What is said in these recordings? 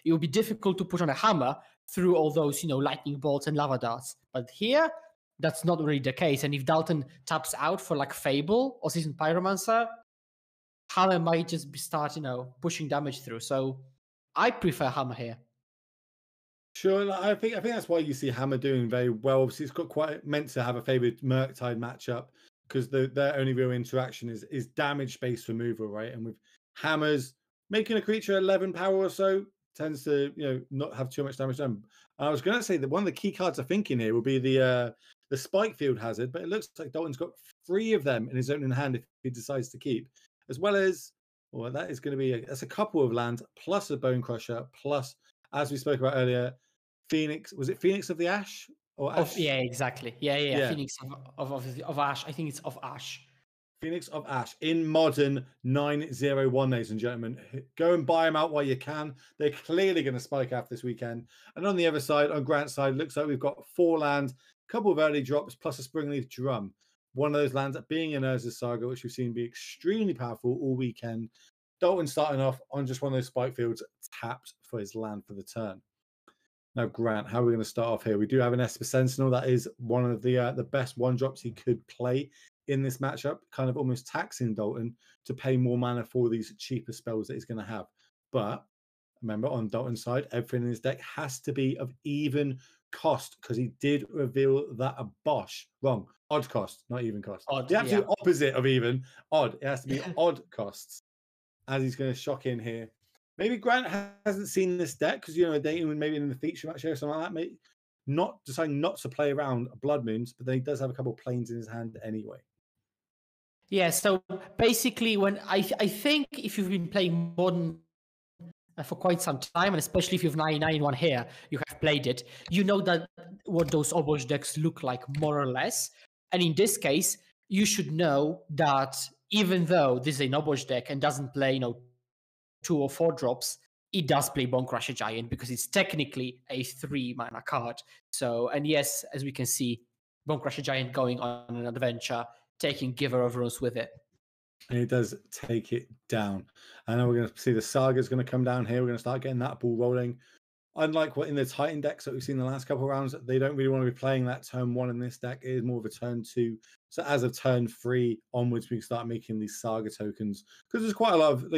it would be difficult to put on a hammer through all those, lightning bolts and lava darts. But here, that's not really the case. And if Dalton taps out for like Fable or Seasoned Pyromancer, hammer might just start, pushing damage through. So I prefer hammer here. Sure, I think that's why you see Hammer doing very well. Obviously, it's got quite meant to have a favoured Murktide matchup because their only real interaction is damage-based removal, right? And with Hammers, making a creature 11 power or so tends to not have too much damage done. I was going to say that one of the key cards I think in here will be the Spike Field Hazard, but it looks like Dalton's got 3 of them in his own hand if he decides to keep, as well as that is going to be that's a couple of lands plus a Bone Crusher plus, as we spoke about earlier, Phoenix. Was it Phoenix of the Ash or Ash? Yeah, exactly. Yeah. Phoenix of Ash. I think it's of Ash. Phoenix of Ash in Modern 901, ladies and gentlemen. Go and buy them out while you can. They're clearly going to spike after this weekend. And on the other side, on Grant's side, looks like we've got 4 lands, a couple of early drops, plus a Springleaf Drum. One of those lands being an Urza's Saga, which we've seen be extremely powerful all weekend. Dalton starting off on just one of those spike fields, tapped for his land for the turn. Now, Grant, how are we going to start off here? We do have an Esper Sentinel. That is one of the best 1-drops he could play in this matchup, kind of almost taxing Dalton to pay more mana for these cheaper spells that he's going to have. But remember, on Dalton's side, everything in his deck has to be of even cost because he did reveal that Obosh. Wrong. Odd cost, not even cost. Odd, the absolute opposite of even. Odd. It has to be odd costs, as he's going to shock in here. Maybe Grant hasn't seen this deck because, dating maybe in the feature match or something like that. Maybe deciding not to play around Blood Moons, but then he does have a couple of planes in his hand anyway. Yeah, so basically, when I think if you've been playing Modern for quite some time, and especially if you've 991 here, you have played it, you know that what those Obosh decks look like more or less. And in this case, you should know that even though this is an Obosh deck and doesn't play, 2 or 4 drops, it does play Bone Crusher Giant because it's technically a 3-mana card. So, and yes, as we can see, Bone Crusher Giant going on an adventure, taking Giver of Runes with it. And it does take it down. And now we're going to see the Saga's going to come down here. We're going to start getting that ball rolling. Unlike what in the Titan decks that we've seen the last couple of rounds, they don't really want to be playing that turn 1 in this deck. It is more of a turn 2. So as of turn 3 onwards, we can start making these Saga tokens because there's quite a lot of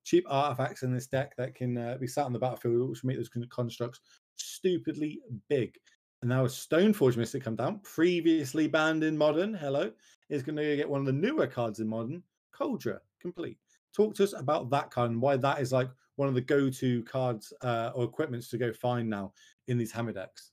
cheap artifacts in this deck that can be sat on the battlefield, which make those constructs stupidly big. And now a Stoneforge Mystic come down, previously banned in Modern. Hello, is going to get one of the newer cards in Modern, Coldra Complete. Talk to us about that card and why that is like one of the go-to cards or equipments to go find now in these Hammer decks.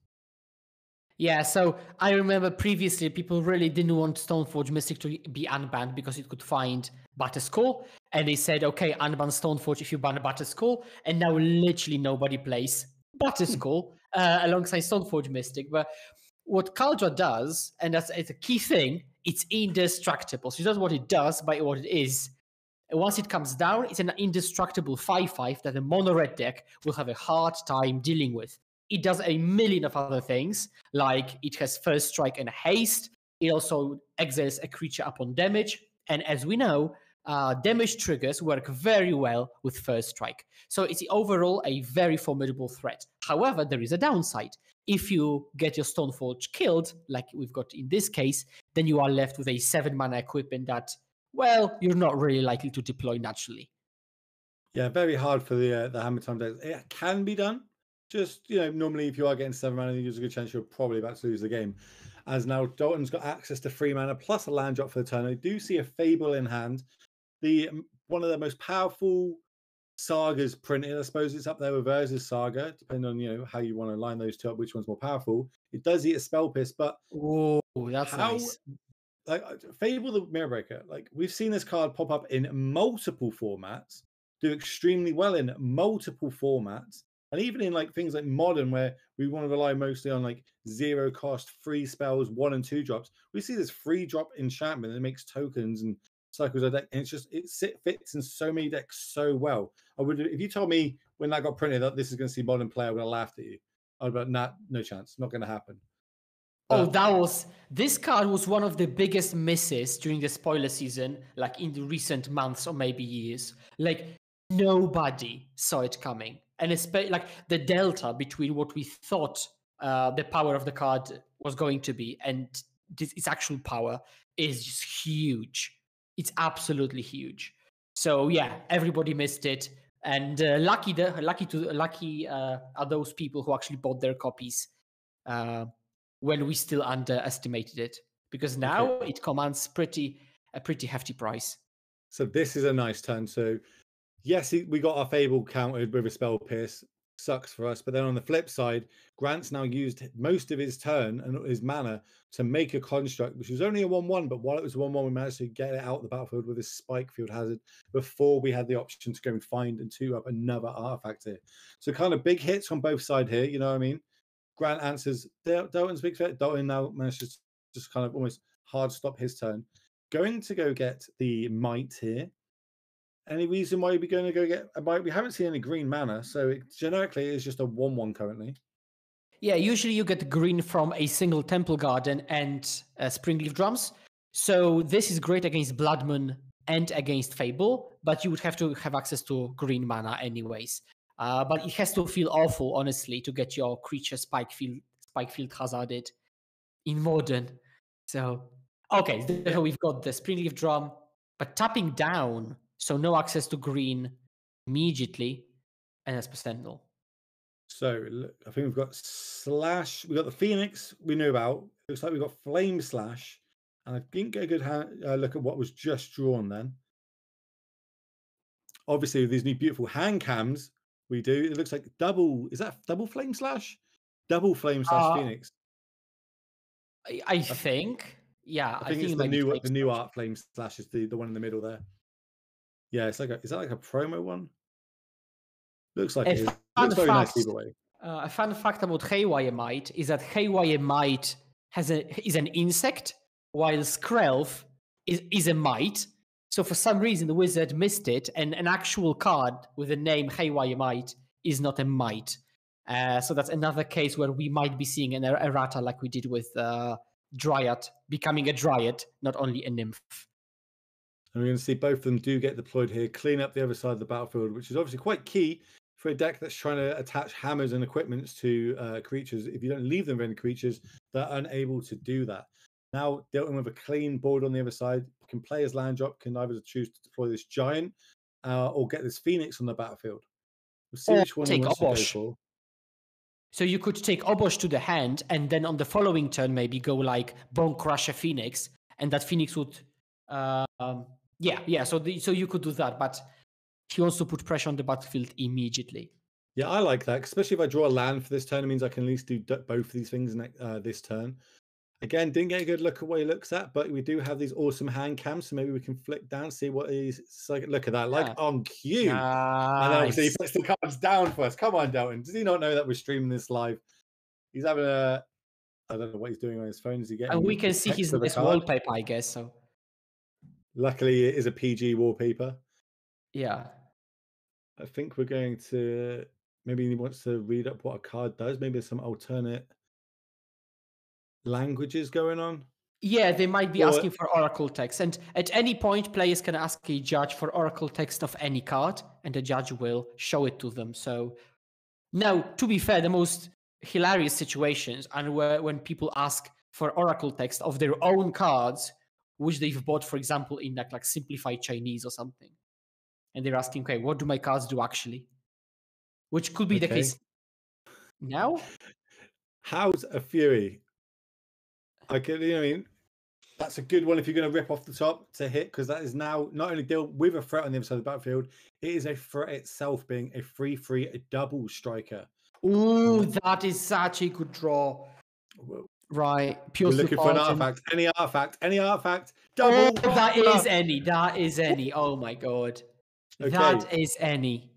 Yeah, so I remember previously people really didn't want Stoneforge Mystic to be unbanned because it could find Batterskull. And they said, okay, unban Stoneforge if you ban Batterskull. And now literally nobody plays Batterskull alongside Stoneforge Mystic. But what Caldra does, and it's a key thing, it's indestructible. So it does what it does by what it is. And once it comes down, it's an indestructible 5/5 that a mono-red deck will have a hard time dealing with. It does a million of other things, like it has First Strike and Haste. It also exiles a creature upon damage. And as we know, damage triggers work very well with First Strike. So it's overall a very formidable threat. However, there is a downside. If you get your Stoneforge killed, like we've got in this case, then you are left with a 7-mana equipment that, well, you're not really likely to deploy naturally. Yeah, very hard for the Hammer Time decks. It can be done. Just, normally if you are getting 7 mana, there's a good chance you're probably about to lose the game. As now Dalton's got access to 3 mana plus a land drop for the turn. I do see a Fable in hand. One of the most powerful sagas printed. I suppose it's up there with Urza's Saga, depending on how you want to line those two up, which one's more powerful. It does eat a Spell Pierce, but that's nice. Like Fable the Mirror Breaker, like we've seen this card pop up in multiple formats, do extremely well in multiple formats. And even in like things like Modern, where we want to rely mostly on like 0 cost, free spells, 1 and 2 drops, we see this free drop enchantment that makes tokens and cycles a deck, and it fits in so many decks so well. If you told me when that got printed that this is going to see Modern play, I would have laughed at you. I'd be like, nah, no chance, not going to happen. This card was one of the biggest misses during the spoiler season, like in the recent months or maybe years. Like nobody saw it coming. And it's like the delta between what we thought the power of the card was going to be and its actual power is just huge. It's absolutely huge. So yeah, everybody missed it, and lucky are those people who actually bought their copies when we still underestimated it, because now it commands a pretty hefty price. So this is a nice turn. So yes, we got our Fable countered with a Spell Pierce. Sucks for us. But then on the flip side, Grant's now used most of his turn and his mana to make a construct, which was only a 1/1. But while it was 1/1, we managed to get it out of the battlefield with a Spike Field Hazard before we had the option to go and find and 2-up another artifact here. So kind of big hits on both sides here. You know what I mean? Grant answers Dalton's big threat. Dalton now manages to just kind of almost hard stop his turn. Going to go get the Might here. Any reason why you'd be going to go get a Might? We haven't seen any green mana, so it generically is just a 1/1 currently. Yeah, usually you get green from a single Temple Garden and Springleaf Drums. So this is great against Blood Moon and against Fable, but you would have to have access to green mana anyways. But it has to feel awful, honestly, to get your creature Spike Field hazarded in Modern. So, okay, so we've got the Springleaf Drum, but tapping down, so no access to green immediately, and that's Sentinel. So I think we've got Slash. We got the Phoenix we knew about. Looks like we've got Flame Slash, and I didn't get a good look at what was just drawn then. Obviously, with these new beautiful hand cams we do, it looks like double. Is that double Flame Slash? Double Flame Slash Phoenix. I think. Yeah, I think it's the new art Flame Slash is the one in the middle there. Yeah, it's like is that like a promo one? Looks like it is. Looks very nice either way. A fun fact about Haywire Might is that Haywire Might is an insect, while Skrelv is a Might. So for some reason, the wizard missed it, and an actual card with the name Haywire Might is not a Might. So that's another case where we might be seeing an errata like we did with Dryad, becoming a Dryad, not only a Nymph. And we're going to see both of them do get deployed here, clean up the other side of the battlefield, which is obviously quite key for a deck that's trying to attach hammers and equipments to creatures. If you don't leave them with any creatures, they're unable to do that. Now, Dalton with a clean board on the other side, can play his land drop, can either choose to deploy this Giant or get this Phoenix on the battlefield. We'll see which one he wants to go for. So you could take Obosh to the hand, and then on the following turn, maybe go like Bone Crusher Phoenix, and that Phoenix would... So you could do that, but he wants to put pressure on the battlefield immediately. Yeah, I like that, especially if I draw a land for this turn. It means I can at least do both of these things this turn. Again, didn't get a good look at what he looks at, but we do have these awesome hand cams, so maybe we can flick down, see what he's like. Look at that, like on cue. Nice. And obviously he puts the cards down for us. Come on, Dalton. Does he not know that we're streaming this live? He's having I don't know what he's doing on his phone. Is he getting? And we can see his nice wallpaper, I guess. So. Luckily, it is a PG wallpaper. Yeah. I think we're going to... Maybe he wants to read up what a card does. Maybe there's some alternate languages going on. Yeah, they might be asking for Oracle text. And at any point, players can ask a judge for Oracle text of any card, and the judge will show it to them. So now, to be fair, the most hilarious situations are when people ask for Oracle text of their own cards, which they've bought, for example, in like simplified Chinese or something. And they're asking, okay, what do my cards do actually? Which could be the case now. How's a Fury? I mean, that's a good one if you're going to rip off the top to hit, because that is now not only deal with a threat on the other side of the battlefield, it is a threat itself, being a 3/3, a double striker. Ooh, that is such a good draw. Right, pure. We're looking for an artifact. Any artifact. Double. Oh, that is any. Oh my god. Okay. That is any.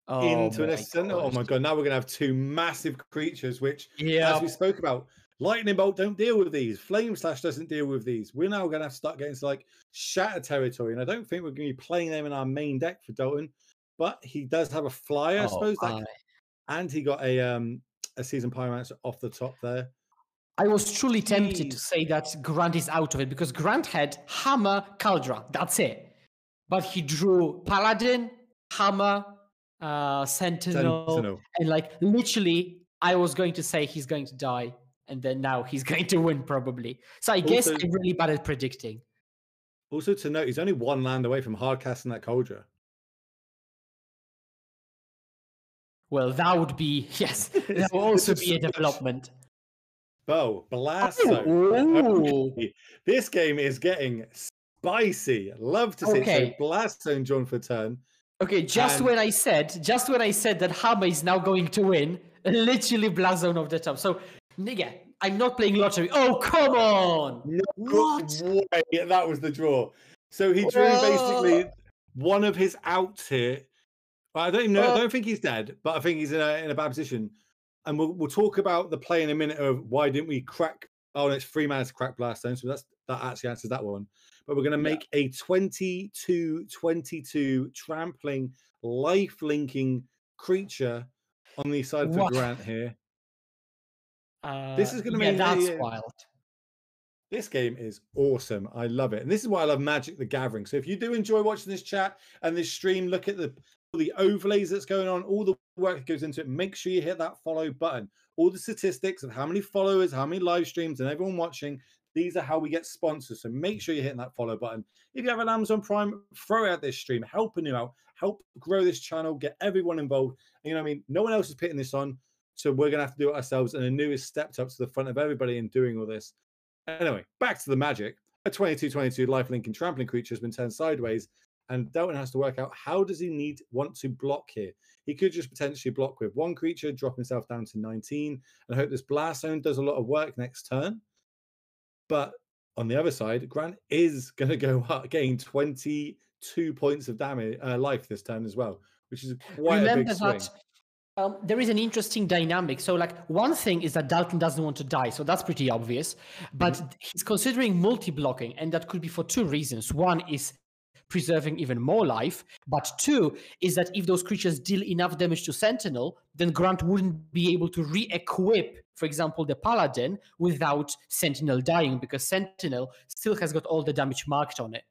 Into an Ascendant. Oh my god, now we're going to have two massive creatures, which, as we spoke about, Lightning Bolt don't deal with these. Flame Slash doesn't deal with these. We're now going to have to start getting to like Shatter territory, and I don't think we're going to be playing them in our main deck for Dalton, but he does have a flyer, I suppose. And he got a Seasoned Pyromancer off the top there. I was truly tempted to say that Grant is out of it, because Grant had Hammer, Caldra. That's it. But he drew Paladin, Hammer, Sentinel, and like literally, I was going to say he's going to die, and then now he's going to win probably. So I guess I'm really bad at predicting. Also to note, he's only one land away from hard casting that Cauldron. Well, that would be that would also be a development. Oh, Blast Zone. Okay. This game is getting spicy. Love to see it. So Blast Zone drawn for turn. Okay, just when I said that Hammer is now going to win, literally Blast Zone off the top. So yeah, I'm not playing lottery. Oh, come on! No, what? Wait, that was the draw. So he drew basically one of his outs here. I don't even know. I don't think he's dead, but I think he's in a bad position. And we'll talk about the play in a minute of why didn't we crack? Oh, and it's 3 mana to crack Blast Zone, so that actually answers that one. But we're going to make a 22/22 trampling, life-linking creature on the side for Grant here. This is going to make that's wild. This game is awesome. I love it. And this is why I love Magic the Gathering. So if you do enjoy watching this chat and this stream, look at the overlays that's going on, all the work that goes into it, make sure you hit that follow button. All the statistics of how many followers, how many live streams, and everyone watching, these are how we get sponsors. So make sure you're hitting that follow button. If you have an Amazon Prime, throw out this stream, help a new out, help grow this channel, get everyone involved. And, you know what I mean? No one else is putting this on, so we're going to have to do it ourselves. And Anu has stepped up to the front of everybody in doing all this. Anyway, back to the Magic. A 22/22 lifelink and trampling creature has been turned sideways, and Dalton has to work out how does he want to block here. He could just potentially block with one creature, drop himself down to 19, and hope this Blast Zone does a lot of work next turn. But on the other side, Grant is going to go up, getting 22 points of damage, life this turn as well, which is quite a big swing. There is an interesting dynamic. So, like, one thing is that Dalton doesn't want to die, so that's pretty obvious. But he's considering multi-blocking, and that could be for 2 reasons. One is preserving even more life, but 2 is that if those creatures deal enough damage to Sentinel, then Grant wouldn't be able to re-equip, for example, the Paladin without Sentinel dying, because Sentinel still has got all the damage marked on it.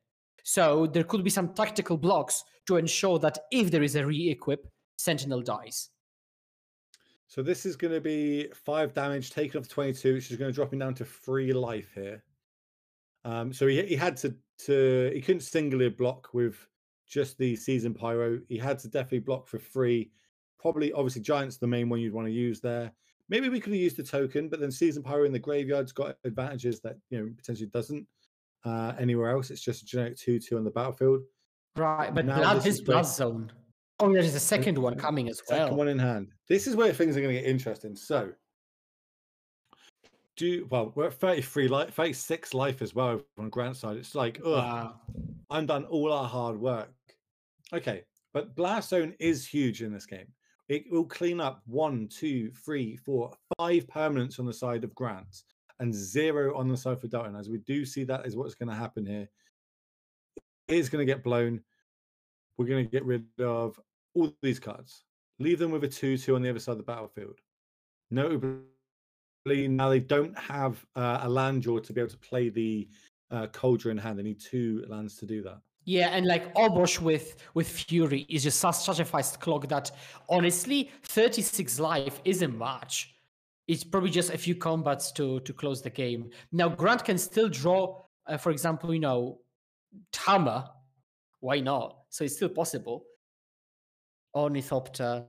So there could be some tactical blocks to ensure that if there is a re-equip, Sentinel dies. So this is going to be 5 damage taken off 22, which is going to drop him down to 3 life here. So he had to he couldn't singularly block with just the Season Pyro. He had to definitely block for 3. Probably, obviously, Giant's the main one you'd want to use there. Maybe we could have used the token, but then Season Pyro in the graveyard's got advantages that potentially doesn't anywhere else. It's just a generic 2/2 on the battlefield. Right, but this Blast Zone. Oh, there's a second one coming as well. Second one in hand. This is where things are going to get interesting. So, we're at 33 life, 36 life as well on Grant's side. It's like, I'm done all our hard work. Okay, but Blast Zone is huge in this game. It will clean up 1, 2, 3, 4, 5 permanents on the side of Grant and 0 on the side for Dalton. As we do see that is what's going to happen here. It is going to get blown. We're going to get rid of all these cards. Leave them with a 2/2 on the other side of the battlefield. Notably, now they don't have a land draw to be able to play the Cauldron in hand. They need 2 lands to do that. Yeah, and like Obosh with Fury is just such a fast clock that honestly, 36 life isn't much. It's probably just a few combats to close the game. Now, Grant can still draw, for example, Hammer. Why not? So it's still possible. Ornithopter.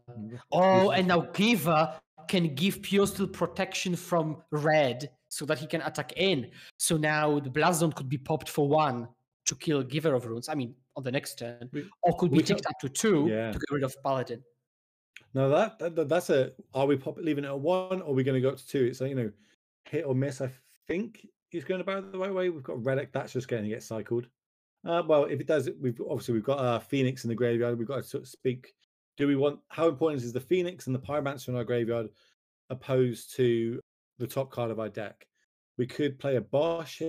Oh, and now Giver can give Pure Steel protection from red so that he can attack in. So now the Blast Zone could be popped for 1 to kill Giver of Runes. I mean, on the next turn. Or could be ticked up to 2 to get rid of Paladin. No, that's are we leaving it at 1 or are we going to go up to 2? It's like, hit or miss. I think he's going about it the right way. We've got Relic. That's just going to get cycled. Well, if it does, we've got Phoenix in the graveyard. We've got to sort of speak. How important is the Phoenix and the Pyromancer in our graveyard opposed to the top card of our deck? We could play a Bosch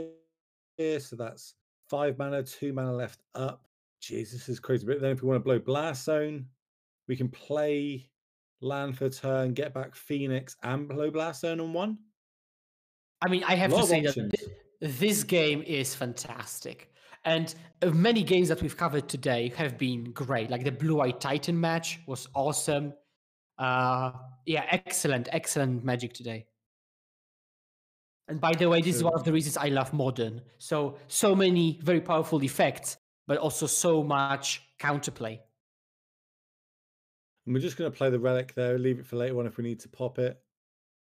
here, so that's 5 mana, 2 mana left up. Jeez, this is crazy. But then if we want to blow Blast Zone, we can play land for turn, get back Phoenix, and blow Blast Zone on 1. I mean, I have to say that this game is fantastic. And many games that we've covered today have been great. Like the Blue-Eyed Titan match was awesome. Yeah, excellent Magic today. And by the way, this is one of the reasons I love Modern. So many very powerful effects, but also so much counterplay. And we're just going to play the relic there, leave it for later on if we need to pop it.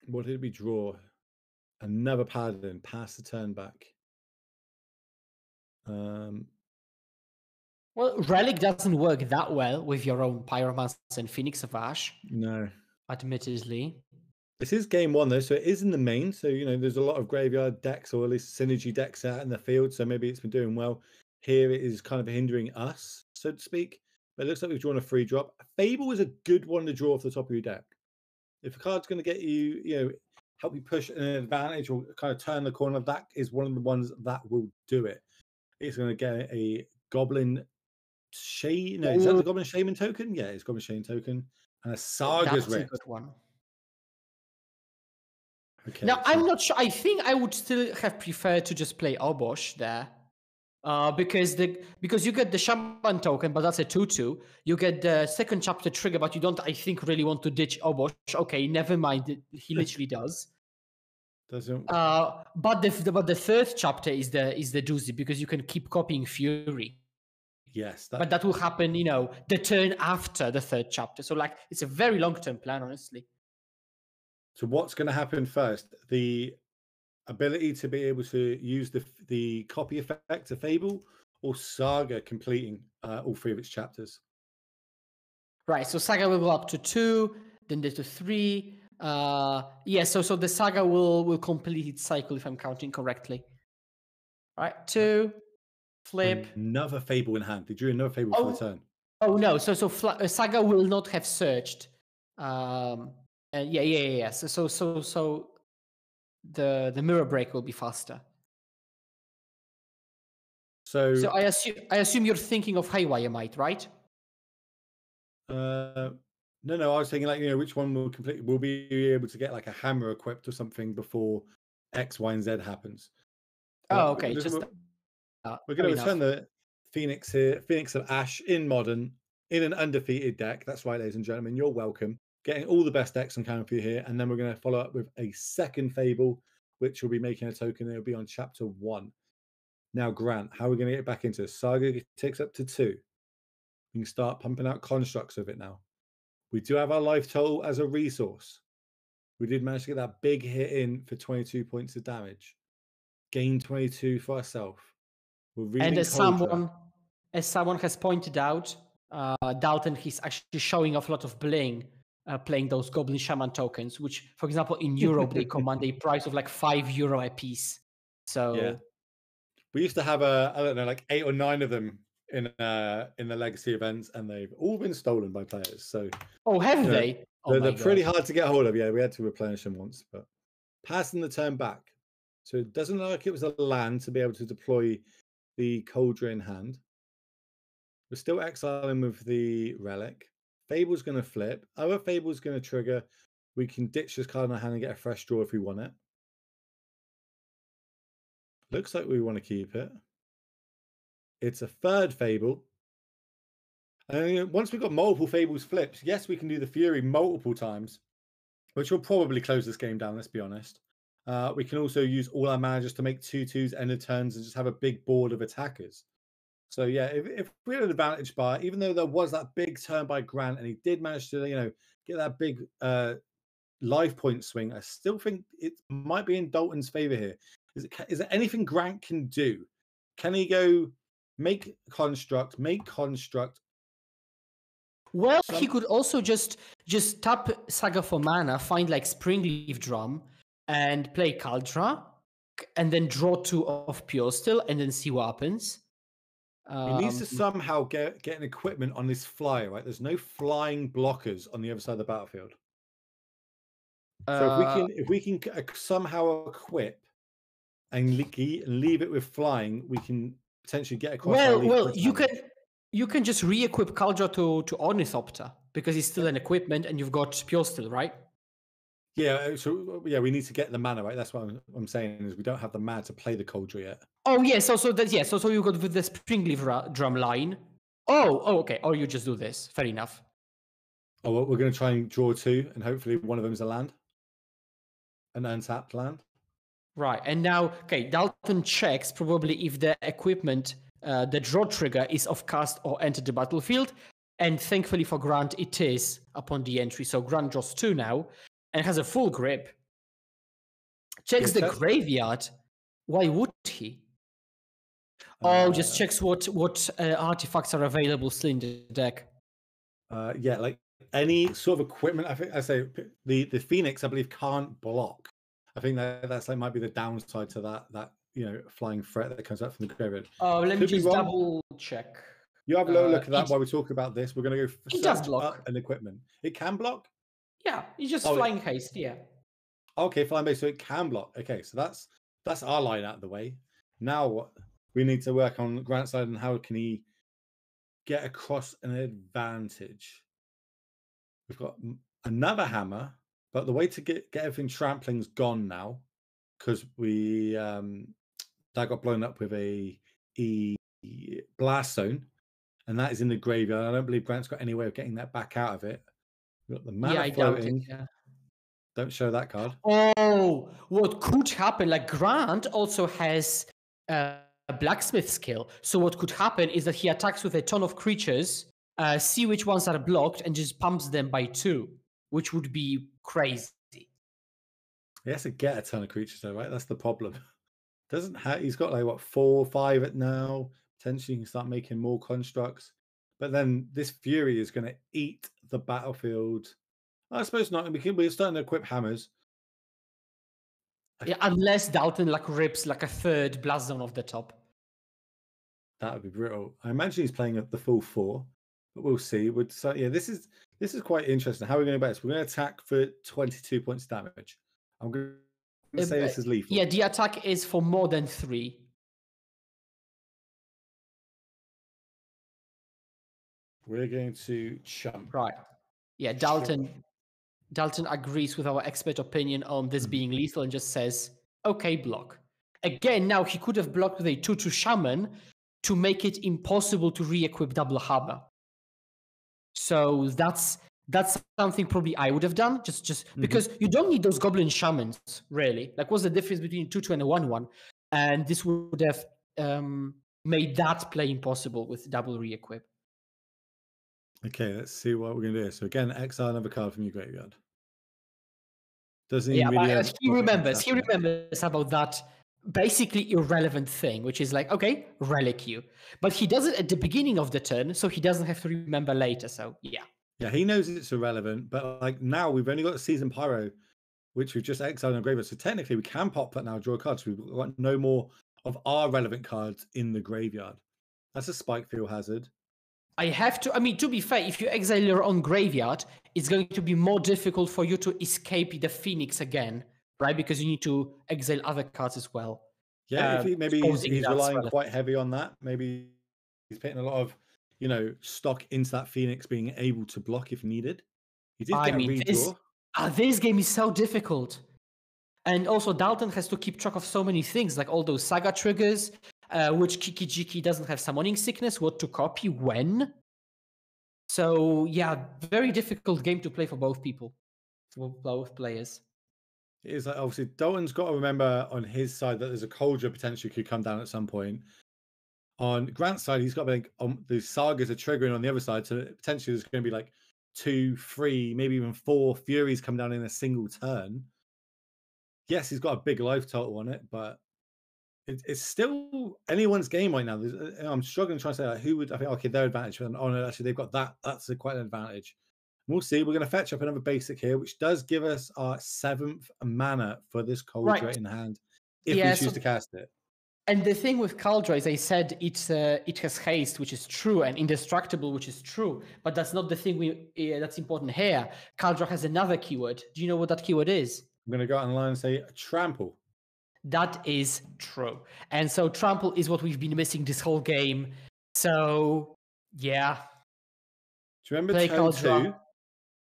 What did we draw? Another Paladin, pass the turn back. Well, Relic doesn't work that well with your own Pyromancer and Phoenix of Ash. No. Admittedly. This is game one, though, so it is in the main. So, there's a lot of graveyard decks, or at least synergy decks out in the field. So maybe it's been doing well. Here it is kind of hindering us, so to speak. But it looks like we've drawn a free drop. Fable is a good one to draw off the top of your deck. If a card's going to get you, help you push an advantage or kind of turn the corner, that is one of the ones that will do it. It's going to get a Goblin Shaman. No, is that the Goblin Shaman token? Yeah, it's Goblin Shaman token. And a Saga's Rift. That's a good one. Okay. Now, I'm not sure. I think I would still have preferred to just play Obosh there. Because you get the Shaman token, but that's a 2/2. You get the second chapter trigger, but you don't, I think, really want to ditch Obosh. Okay, never mind. He literally does. Doesn't. But the third chapter is the doozy because you can keep copying Fury. Yes, but that will happen, the turn after the third chapter. So, it's a very long-term plan, honestly. So, what's going to happen first? The ability to be able to use the copy effect of Fable, or Saga completing all three of its chapters? Right. So Saga will go up to 2, then there's to 3. Yeah. So the Saga will complete its cycle if I'm counting correctly. All right. 2, flip. Another Fable in hand. They drew another Fable for the turn. Oh no. So Saga will not have searched. Yeah. So the mirror break will be faster. So I assume you're thinking of Haywire Might, right? No. I was thinking which one will complete. We'll be able to get a hammer equipped or something before X, Y, and Z happens. Okay. We're going to return the Phoenix here, Phoenix of Ash in Modern, in an undefeated deck. That's right, ladies and gentlemen. You're welcome. Getting all the best decks on camera for you here, and then we're going to follow up with a second Fable, which will be making a token. It'll be on chapter 1. Now, Grant, how are we going to get back into this? Saga takes up to 2. We can start pumping out constructs of it now. We do have our life total as a resource. We did manage to get that big hit in for 22 points of damage. Gain 22 for ourselves. And as someone has pointed out, Dalton, he's actually showing off a lot of bling playing those Goblin Shaman tokens, which, for example, in Europe, they command a price of €5 a piece. So yeah. We used to have 8 or 9 of them in the legacy events, and they've all been stolen by players. So have they? They're pretty hard to get hold of. Yeah, we had to replenish them once, but passing the turn back. So it doesn't look like it was a land to be able to deploy the Cauldron hand. We're still exiling with the relic. Fable's going to flip. Other Fable's going to trigger. We can ditch this card in our hand and get a fresh draw if we want it. Looks like we want to keep it. It's a third Fable. And once we've got multiple Fables flips, yes, we can do the Fury multiple times, which will probably close this game down, let's be honest. We can also use all our managers to make 2/2s end of turns and just have a big board of attackers. So yeah, if we had an advantage bar, even though there was that big turn by Grant and he did manage to get that big life point swing, I still think it might be in Dalton's favor here. Is there anything Grant can do? Can he go make construct? Well, he could also just tap Saga for mana, find Springleaf Drum, and play Kaldra, and then draw 2 of Pure Steel, and then see what happens. He needs to somehow get an equipment on this flyer, right? There's no flying blockers on the other side of the battlefield. So if we can somehow equip and leave it with flying, we can potentially get across. Well, you can just re-equip Kaldra to Ornithopter because it's still an equipment, and you've got Pure Steel, right? Yeah, so yeah, we need to get the mana right. That's what I'm saying is we don't have the mana to play the Cauldron yet. Oh yeah, so you got with the Springleaf drum line. Oh, okay. Or you just do this. Fair enough. Oh, well, we're going to try and draw 2, and hopefully one of them is a land, an untapped land. Right, and now, okay, Dalton checks probably if the equipment, the draw trigger is off cast or enter the battlefield, and thankfully for Grant, it is upon the entry. So Grant draws 2 now, and has a full grip. Checks the graveyard. Why would he? Just checks what artifacts are available still in the deck. Yeah, like any sort of equipment. I say the Phoenix, I believe, can't block. I think that's like might be the downside to that flying threat that comes out from the graveyard. Let me just double check. You have a little look at that while we talk about this. We're going to go search up an equipment. It can block? Yeah, it's just flying haste, yeah. Okay, flying base, so it can block. Okay, so that's our line out of the way. Now what we need to work on Grant's side and how can he get across an advantage. We've got another hammer, but the way to get everything trampling's gone now because we that got blown up with a blast zone, and that is in the graveyard. I don't believe Grant's got any way of getting that back out of it. We've got the mana floating. Don't show that card. Oh, what could happen? Like Grant also has a blacksmith skill. So what could happen is that he attacks with a ton of creatures, see which ones are blocked, and just pumps them by 2, which would be crazy. He has to get a ton of creatures though, right? That's the problem. He's got like what 4 or 5 at now. Potentially he can start making more constructs. But then this Fury is going to eat the battlefield. I suppose not. We're starting to equip hammers. Yeah, unless Dalton like rips like a 3rd blast zone off the top. That would be brutal. I imagine he's playing at the full 4, but we'll see. Yeah, this is quite interesting. How are we going to bet this? We're going to attack for 22 points damage. I'm going to say this is lethal. Yeah, the attack is for more than 3. We're going to chump. Right. Yeah, Dalton agrees with our expert opinion on this being lethal and just says, okay, block. Again, now he could have blocked with a 2/2 shaman to make it impossible to re-equip double hammer. So that's something probably I would have done, just because you don't need those goblin shamans, really. Like, what's the difference between 2/2 and a 1/1? And this would have made that play impossible with double re-equip. Okay, let's see what we're going to do. So again, exile another card from your graveyard. Doesn't he remembers about that basically irrelevant thing, which is like, okay, relic you. But he does it at the beginning of the turn, so he doesn't have to remember later. So yeah. Yeah, he knows it's irrelevant, but like now we've only got Season Pyro, which we've just exiled in the graveyard. So technically we can pop that now, draw cards. We've got no more of our relevant cards in the graveyard. That's a Spike Field hazard. To be fair, if you exile your own graveyard, it's going to be more difficult for you to escape the Phoenix again, right? Because you need to exile other cards as well. Yeah, maybe he's relying quite heavy on that. Maybe he's putting a lot of, stock into that Phoenix being able to block if needed. He did get a redraw. This game is so difficult. And also Dalton has to keep track of so many things, like all those saga triggers, which Kiki-Jiki doesn't have summoning sickness, what to copy, when. So yeah, very difficult game to play for both people, for both players. It is like, obviously, Dalton's got to remember on his side that there's a Cauldron potentially could come down at some point. On Grant's side, he's got to think the sagas are triggering on the other side, so potentially there's going to be like 2, 3, maybe even 4 Furies come down in a single turn. Yes, he's got a big life total on it, but it's still anyone's game right now. I'm struggling to try to say who would I think. Okay, their advantage. Oh no, actually they've got that. That's quite an advantage. We'll see. We're going to fetch up another basic here, which does give us our 7th mana for this Cauldron in hand if we choose to cast it. And the thing with Cauldron is, I said it has haste, which is true, and indestructible, which is true. But that's not the thing that's important here. Cauldron has another keyword. Do you know what that keyword is? I'm going to go out online and say trample. That is true. And so trample is what we've been missing this whole game. So, yeah. Do you remember turn 2?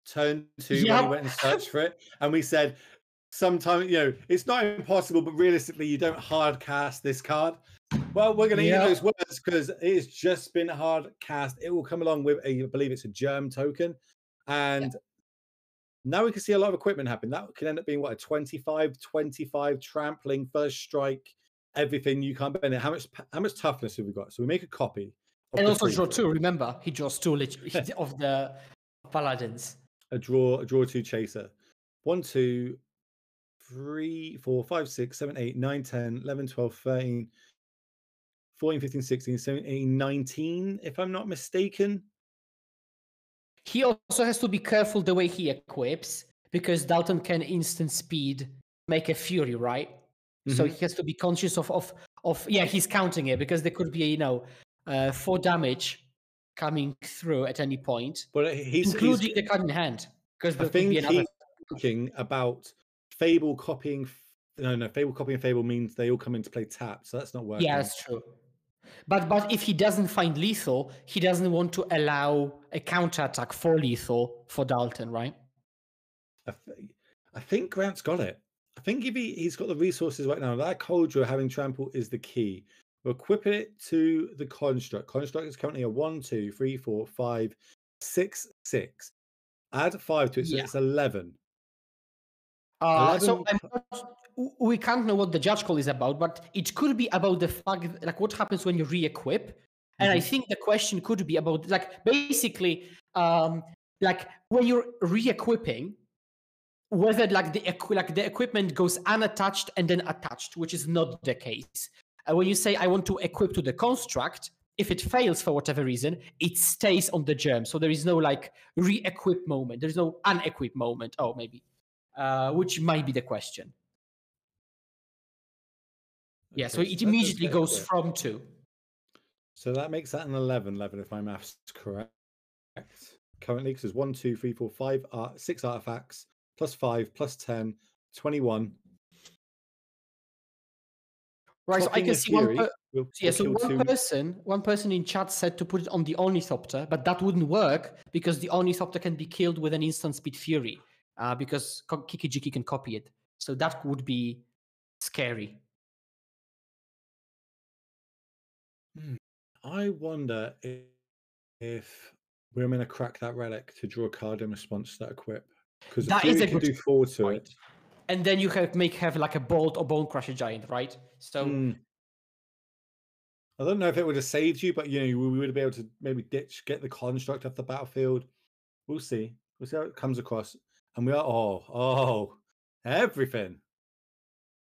turn 2 when he went and searched for it, and we said sometimes, it's not impossible, but realistically, you don't hard cast this card. Well, we're going to eat those words because it's just been hard cast. It will come along with I believe it's a germ token, and now we can see a lot of equipment happen. That could end up being what, a 25 trampling, first strike, everything. You can't bend it. How much toughness have we got? So we make a copy. And also draw 2. Remember, he draws 2 of the paladins. A draw 2 chaser. 1, 2, 3, 4, 5, 6, 7, 8, 9, 10, 11, 12, 13, 14, 15, 16, 17, 18, 19, if I'm not mistaken. He also has to be careful the way he equips, because Dalton can instant speed make a Fury, right? Mm-hmm. So he has to be conscious of he's counting it, because there could be 4 damage coming through at any point, but including the card in hand. Because I think he's thinking about Fable copying. No, Fable copying Fable means they all come into play tapped, so that's not working. Yeah, that's true. But if he doesn't find lethal, he doesn't want to allow a counterattack for lethal for Dalton, right? I think Grant's got it. I think if he's got the resources right now, that Cold Draw having trample is the key. We'll equip it to the construct. Construct is currently a 1, 2, 3, 4, 5, 6, 6. Add 5 to it, so it's 11. 11. So we can't know what the judge call is about, but it could be about the fact, like, what happens when you re-equip. And I think the question could be about, like, basically, like, when you're re-equipping, whether the equipment goes unattached and then attached, which is not the case. When you say, I want to equip to the construct, if it fails for whatever reason, it stays on the germ. So there is no, like, re-equip moment. There's no unequip moment. Oh, maybe. Which might be the question. Yeah, so it immediately goes from 2. So that makes that an 11, if my maths is correct. Currently, because there's 1, 2, 3, 4, 5, 6 artifacts, plus 5, plus 10, 21. Right, so I can see one person in chat said to put it on the Ornithopter, but that wouldn't work because the Ornithopter can be killed with an instant speed Fury, because Kiki-Jiki can copy it. So that would be scary. I wonder if we're going to crack that relic to draw a card in response to that equip. Because that is a good do 4 to it. And then you have like a Bolt or Bone Crusher Giant, right? So I don't know if it would have saved you, but we would be able to maybe get the construct off the battlefield. We'll see. We'll see how it comes across. And we are everything.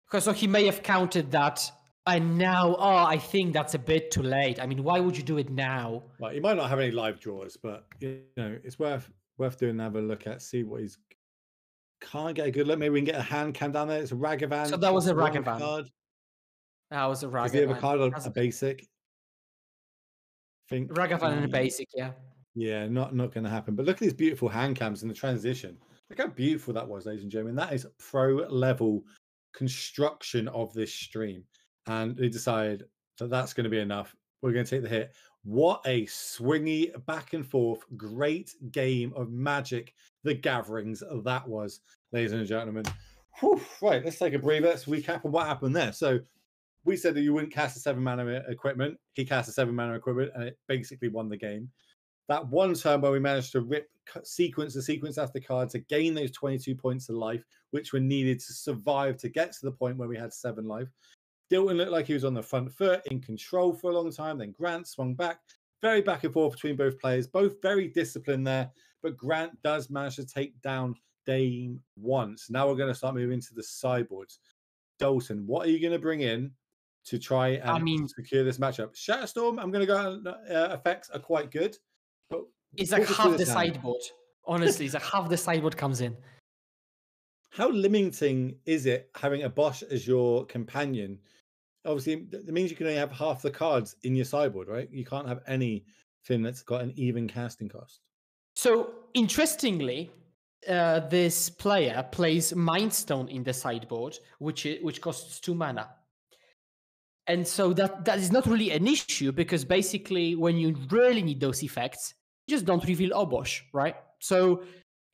Okay, so he may have counted that, and now I think that's a bit too late. I mean, why would you do it now? Well, he might not have any live draws, but it's worth doing another look at, see what he's. Can't get a good look. Maybe we can get a hand cam down there. It's a Ragavan. So that was a Ragavan. Card. That was a Ragavan. Does he have a card on a basic? Ragavan and a basic, yeah. Yeah, not going to happen. But look at these beautiful hand cams in the transition. Look how beautiful that was, ladies and gentlemen. That is pro level construction of this stream. And they decided that that's going to be enough. We're going to take the hit. What a swingy back and forth, great game of Magic the Gatherings that was, ladies and gentlemen. Whew, right, let's take a breather. Let's recap on what happened there. So we said that you wouldn't cast a 7-mana equipment. He cast a 7-mana equipment, and it basically won the game. That one turn where we managed to rip sequence after card to gain those 22 points of life, which were needed to survive to get to the point where we had 7 life. Dalton looked like he was on the front foot, in control for a long time. Then Grant swung back. Very back and forth between both players. Both very disciplined there. But Grant does manage to take down Dame once. Now we're going to start moving to the sideboards. Dalton, what are you going to bring in to try and secure this matchup? Shatterstorm, I'm going to go effects are quite good. But it's like half the sideboard. Honestly, it's like half the sideboard comes in. How limiting is it having a Obosh as your companion? Obviously, that means you can only have half the cards in your sideboard, right? You can't have anything that's got an even casting cost. So, interestingly, this player plays Mindstone in the sideboard, which costs 2 mana. And so that is not really an issue, because basically when you really need those effects, you just don't reveal Obosh, right? So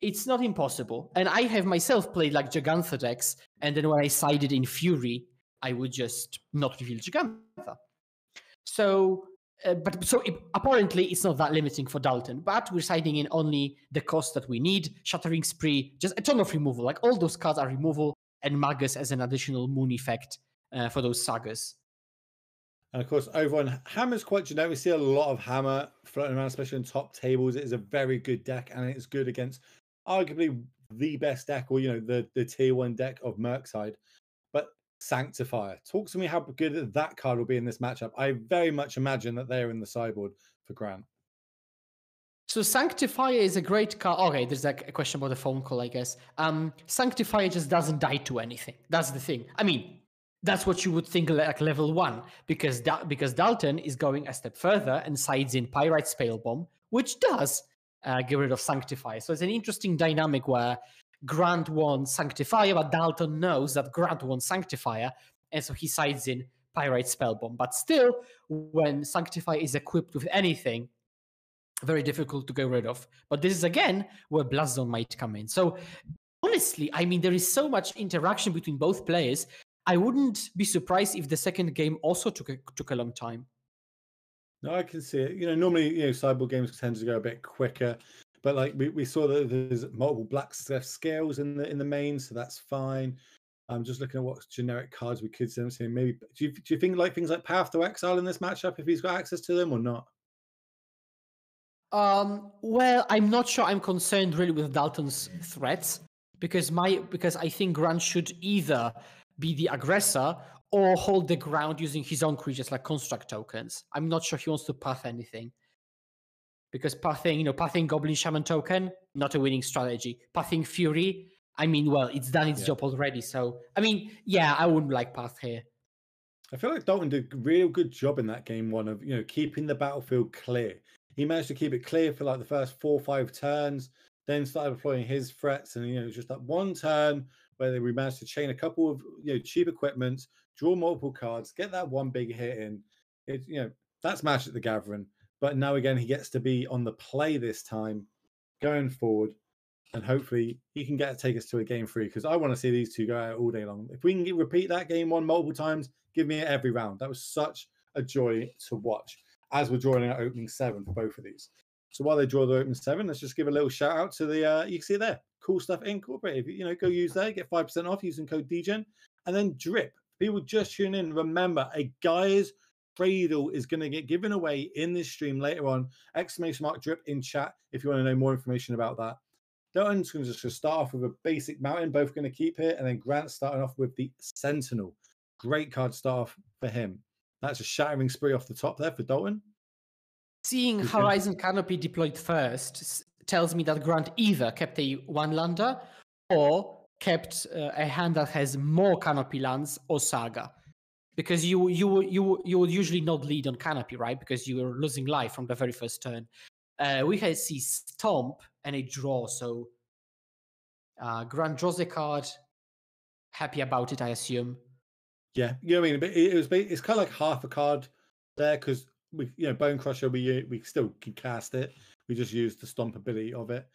it's not impossible. And I have myself played like Gigantha decks, and then when I sided in Fury, I would just not reveal Gigantha. So, apparently it's not that limiting for Dalton, but we're siding in only the cost that we need. Shattering Spree, just a ton of removal. Like all those cards are removal, and Magus as an additional moon effect for those sagas. And of course, over on Hammer's quite generic. We see a lot of Hammer floating around, especially on top tables. It is a very good deck, and it's good against arguably the best deck, or the tier 1 deck of Merkside. But Sanctifier, talk to me how good that card will be in this matchup. I very much imagine that they're in the sideboard for Grant. So Sanctifier is a great card. Okay, there's like a question about the phone call, I guess. Sanctifier just doesn't die to anything. That's the thing. I mean, that's what you would think like level 1, because Dalton is going a step further and sides in Pyrite Spellbomb, which does get rid of Sanctifier. So it's an interesting dynamic where Grant wants Sanctifier, but Dalton knows that Grant wants Sanctifier, and so he sides in Pyrite Spellbomb. But still, when Sanctifier is equipped with anything, very difficult to get rid of. But this is again where Blast Zone might come in. So honestly, I mean, there is so much interaction between both players. I wouldn't be surprised if the second game also took a long time. No, I can see it. Normally, sideboard games tend to go a bit quicker, but like we saw that there's multiple black scales in the main, so that's fine. I'm just looking at what generic cards we could see. Maybe do you think like things like Path to Exile in this matchup, if he's got access to them or not? Well, I'm not sure. I'm concerned really with Dalton's threats because I think Grant should either be the aggressor or hold the ground using his own creatures like construct tokens. I'm not sure he wants to path anything. Because pathing Goblin Shaman token, not a winning strategy. Pathing Fury, I mean, well, it's done its job already. So, I mean, yeah, I wouldn't like path here. I feel like Dalton did a real good job in that game one of, keeping the battlefield clear. He managed to keep it clear for like the first 4 or 5 turns, then started deploying his threats. And, it was just that one turn where we managed to chain a couple of, cheap equipment, draw multiple cards, get that one big hit in. That's Magic the Gathering. But now again, he gets to be on the play this time, going forward, and hopefully he can take us to a game 3, because I want to see these two go out all day long. If we can repeat that game 1 multiple times, give me it every round. That was such a joy to watch as we're drawing our opening 7 for both of these. So while they draw the opening 7, let's just give a little shout out to the, you can see it there, Cool Stuff Incorporated. Go use that, get 5% off using code DGen. And then Drip. People just tune in. Remember, a Guy's Cradle is going to get given away in this stream later on. !Drip in chat if you want to know more information about that. Dalton's going to just start off with a basic mountain, both going to keep here, and then Grant starting off with the Sentinel. Great card to start off for him. That's a Shattering Spree off the top there for Dalton. Seeing Horizon Canopy deployed first tells me that Grant either kept a 1-lander or kept a hand that has more Canopy lands or Saga. Because you would usually not lead on Canopy, right? Because you were losing life from the very first turn. We had see Stomp and a draw, so Grant draws a card. Happy about it, I assume. Yeah, I mean, but it's kind of like half a card there, because Bone Crusher, we still can cast it. We just used the Stomp ability of it,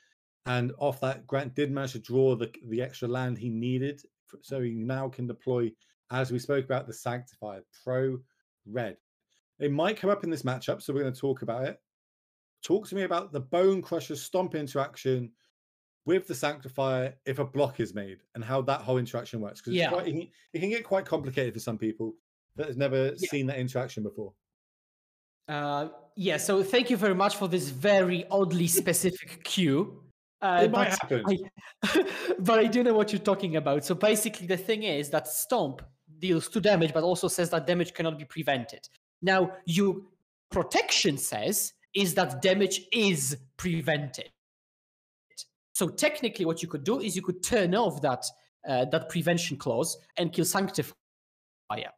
and off that, Grant did manage to draw the extra land he needed, so he now can deploy, as we spoke about, the Sanctifier Pro Red. It might come up in this matchup, so we're going to talk about it. Talk to me about the Bone Crusher Stomp interaction with the Sanctifier if a block is made, and how that whole interaction works. Because it can get quite complicated for some people that has never seen that interaction before. So thank you very much for this very oddly specific cue. It might happen. But I do know what you're talking about. So basically the thing is that Stomp deals 2 damage, but also says that damage cannot be prevented. Now, protection says is that damage is prevented. So technically what you could do is you could turn off that prevention clause and kill Sanctifier.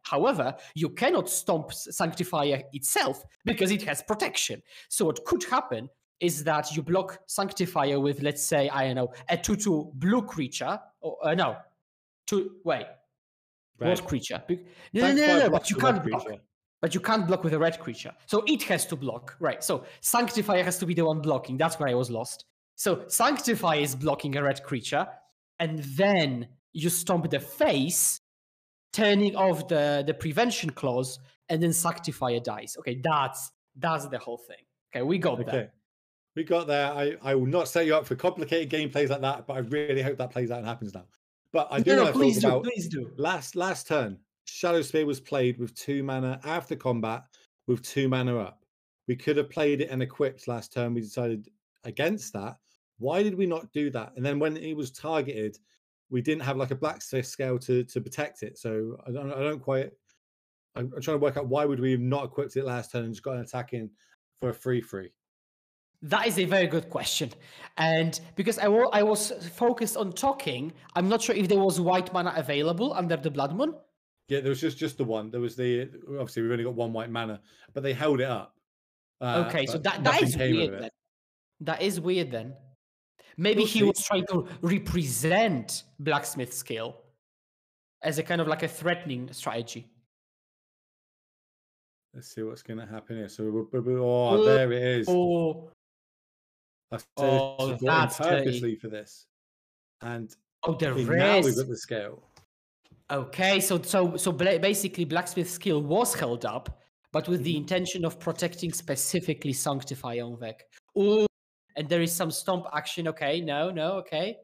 However, you cannot stomp Sanctifier itself because it has protection. So what could happen is that you block Sanctifier with, let's say, I don't know, a 2/2 blue creature. What creature? No, but you can't block. But you can't block with a red creature. So it has to block, right? So Sanctifier has to be the one blocking. That's where I was lost. So Sanctify is blocking a red creature, and then you stomp the face, turning off the prevention clause, and then Sanctify dies. Okay, that's the whole thing. Okay, we got there. We got there. I will not set you up for complicated gameplays like that, but I really hope that plays out and happens now. But I do want to talk about please do. Last turn. Shadow Spear was played with 2 mana after combat with 2 mana up. We could have played it and equipped last turn. We decided against that. Why did we not do that? And then when it was targeted, we didn't have like a blacksmith scale to protect it. So I don't quite. I'm trying to work out why would we have not equipped it last turn and just got an attack in for a 3/3. That is a very good question. And because I was focused on talking, I'm not sure if there was white mana available under the Blood Moon. Yeah, there was just the one. There was obviously we've only got 1 white mana, but they held it up. Okay, so that is weird then. That is weird then. Maybe he was trying to represent blacksmith skill as a kind of like a threatening strategy. Let's see what's going to happen here. So, there it is. That's purposely for this. And the rest. Now we've got the scale. Okay, so basically blacksmith skill was held up, but with the intention of protecting specifically Sanctify on deck. Oh, and there is some stomp action. Okay, no, okay.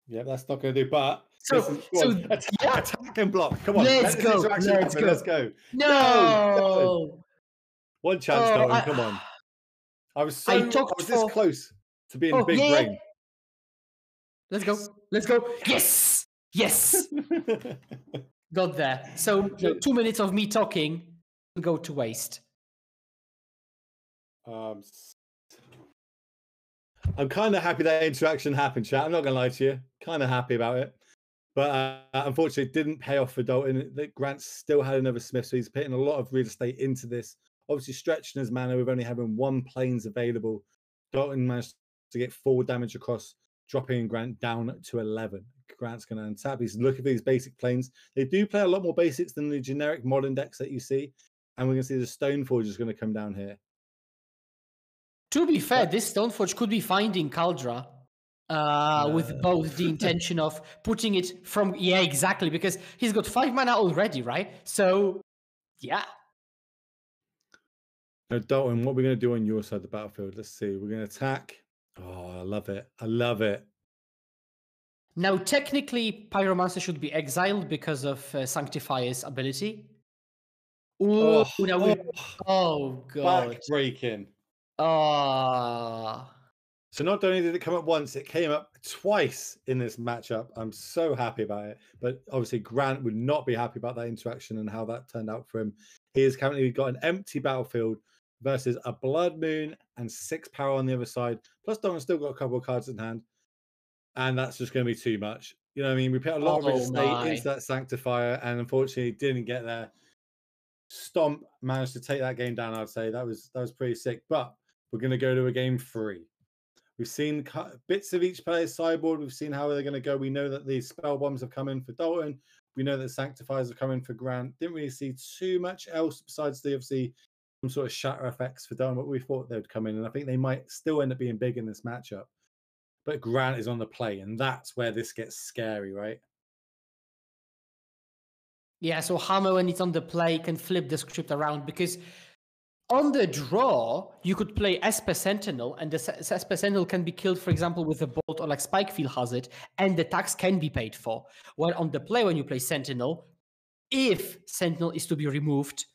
Yeah, that's not going to do. But attack and block. Come on, let's go. Let's go. No. One chance, Dalton. Come on. I was this close to being big brain. Let's go. Yes. Got there. So 2 minutes of me talking go to waste. I'm kind of happy that interaction happened, chat. I'm not going to lie to you. Kind of happy about it. But unfortunately, it didn't pay off for Dalton. Grant still had another Smith, so he's putting a lot of real estate into this. Obviously, stretching his mana with only having 1 planes available. Dalton managed to get 4 damage across, dropping Grant down to 11. Grant's going to untap. He's looking for these basic planes. They do play a lot more basics than the generic modern decks that you see. And we're going to see the Stoneforge is going to come down here. To be fair, this Stoneforge could be finding Kaldra with both the intention of putting it from... Yeah, exactly, because he's got 5 mana already, right? So, yeah. Now, Dalton, what we're going to do on your side of the battlefield, let's see. We're going to attack. Oh, I love it. Now, technically, Pyromancer should be exiled because of Sanctifier's ability. God. Back-breaking. So not only did it come up once, it came up twice in this matchup. I'm so happy about it. But obviously, Grant would not be happy about that interaction and how that turned out for him. He has currently got an empty battlefield versus a Blood Moon and 6 power on the other side. Plus, Dalton's still got a couple of cards in hand. And that's just going to be too much. You know what I mean? We put a lot of real estate into that Sanctifier, and unfortunately didn't get there. Stomp managed to take that game down, I'd say. That was pretty sick. But we're going to go to a game 3. We've seen bits of each player's sideboard. We've seen how they're going to go. We know that the spell bombs have come in for Dalton. We know that Sanctifiers have come in for Grant. Didn't really see too much else besides the obviously some sort of shatter effects for Dalton, but we thought they'd come in. And I think they might still end up being big in this matchup. But Grant is on the play, and that's where this gets scary, right? Yeah, so Hammer, when it's on the play, can flip the script around because on the draw, you could play Esper Sentinel, and the Esper Sentinel can be killed, for example, with a bolt or like Spikefield has it, and the tax can be paid for. While on the play, when you play Sentinel, if Sentinel is to be removed,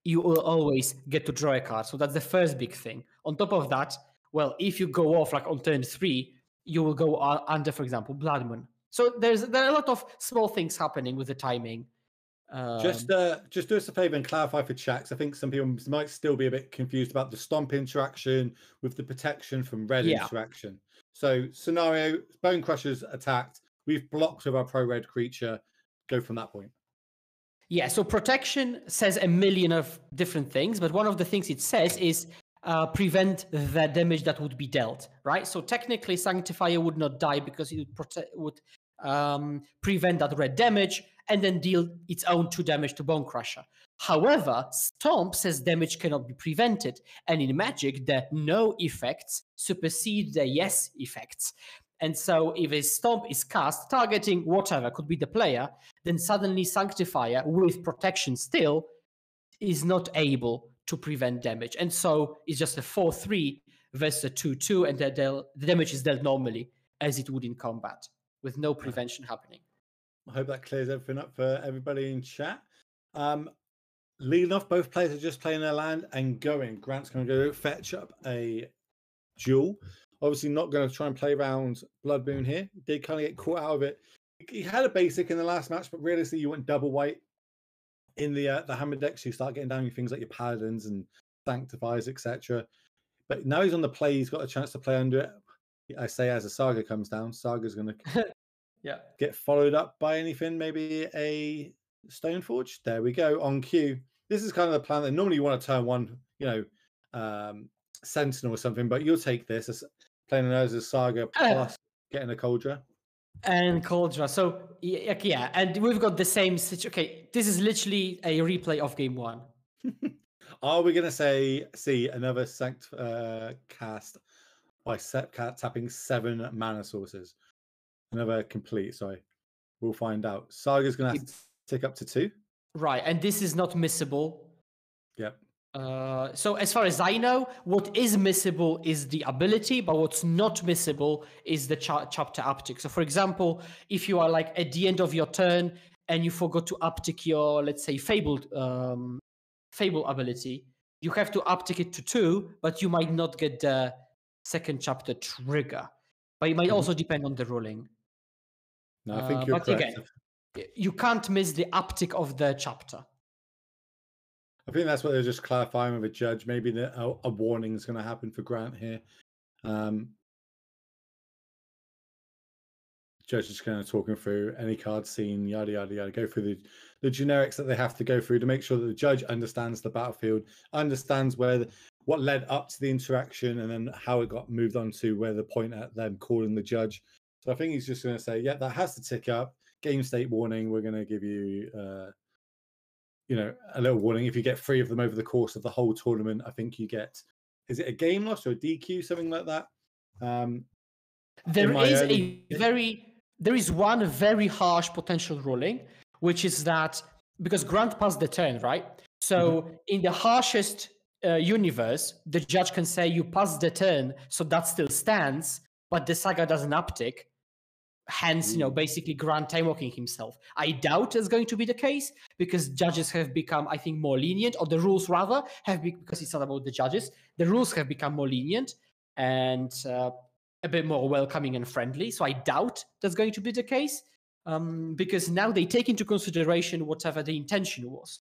you will always get to draw a card. So that's the first big thing. On top of that, well, if you go off like on turn 3, you will go under, for example, Blood Moon. So there are a lot of small things happening with the timing. Just do us a favor and clarify for chat, 'cause I think some people might still be a bit confused about the stomp interaction with the protection from red interaction. So scenario, Bone Crusher's attacked. We've blocked with our pro-red creature. Go from that point. Yeah, so protection says a million of different things, but one of the things it says is prevent the damage that would be dealt, right? So technically, Sanctifier would not die because it would prevent that red damage, and then deal its own 2 damage to Bone Crusher. However, Stomp says damage cannot be prevented, and in Magic, the no effects supersede the yes effects. And so if a Stomp is cast targeting whatever, could be the player, then suddenly Sanctifier with protection still is not able to prevent damage. And so it's just a 4-3 versus a 2-2, and the damage is dealt normally as it would in combat with no prevention happening. I hope that clears everything up for everybody in chat. Leading off, both players are just playing their land and going. Grant's going to go fetch up a Jewel. Obviously not going to try and play around Blood Moon here. Did kind of get caught out of it. He had a basic in the last match, but realistically you went double white in the hammer deck, so you start getting down your things like your Paladins and Sanctifiers, etc. But now he's on the play, he's got a chance to play under it. I say as a Saga comes down, Saga's going to get followed up by anything, maybe a Stoneforge. There we go, on cue. This is kind of the plan that normally you want to turn one, Sentinel or something, but you'll take this as playing as a Saga plus getting a Cauldron. And Cauldron. So, yeah, and we've got the same situation. Okay, this is literally a replay of game 1. Are we going to see another cast by Sepcat tapping 7 mana sources? Another complete, sorry. We'll find out. Saga's going to have to tick up to 2. Right, and this is not missable. Yep. So as far as I know, what is missable is the ability, but what's not missable is the chapter uptick. So for example, if you are like at the end of your turn and you forgot to uptick your, let's say, Fable ability, you have to uptick it to 2, but you might not get the second chapter trigger. But it might also depend on the ruling. No, I think you're correct. Again, you can't miss the uptick of the chapter. I think that's what they're just clarifying with a judge. Maybe a warning is going to happen for Grant here. Judge is kind of talking through any card seen, yada, yada, yada. Go through the generics that they have to go through to make sure that the judge understands the battlefield, understands what led up to the interaction, and then how it got moved on to where the point at them calling the judge. So I think he's just going to say, yeah, that has to tick up. Game state warning. We're going to give you... a little warning. If you get 3 of them over the course of the whole tournament, I think you get, is it a game loss or a DQ, something like that? There is one very harsh potential ruling, which is that because Grant passed the turn, right? So in the harshest universe, the judge can say you passed the turn, so that still stands, but the Saga doesn't uptick. Hence, basically Grant time-walking himself. I doubt it's going to be the case because judges have become, I think, more lenient, or the rules rather have because it's not about the judges. The rules have become more lenient and a bit more welcoming and friendly. So I doubt that's going to be the case because now they take into consideration whatever the intention was.